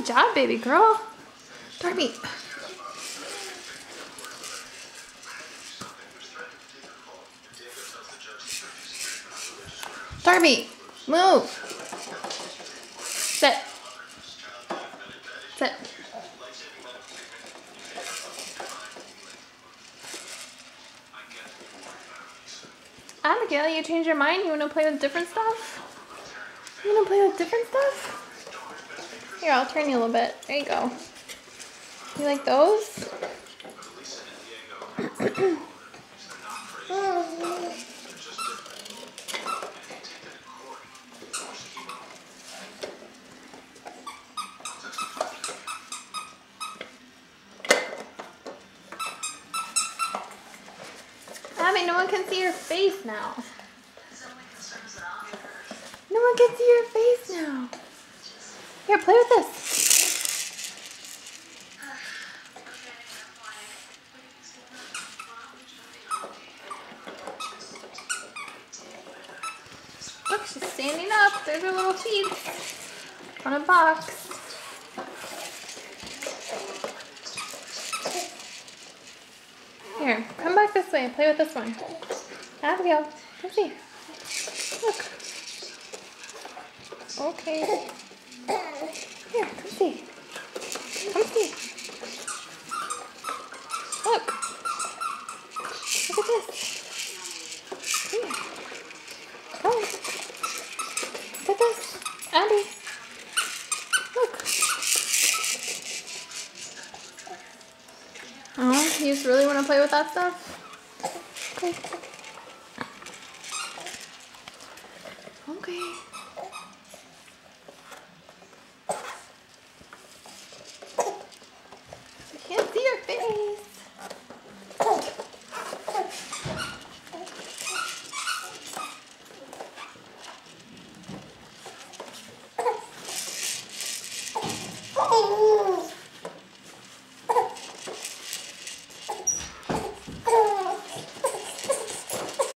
Good job, baby girl. Darby. Darby, move. Sit. Sit. Abigail, you changed your mind? You want to play with different stuff? You want to play with different stuff? Here, I'll turn you a little bit. There you go. You like those? Abby, no one can see your face now. No one can see your face now. Here, play with this. Look, she's standing up. There's her little feet on a box. Here, come back this way and play with this one. Abigail, come see. Look. Okay. Here, come see. Come see. Look. Look at this. Here. Come. Look at this. Abby. Look. Oh, you just really want to play with that stuff? Okay. Okay. I can't see your face.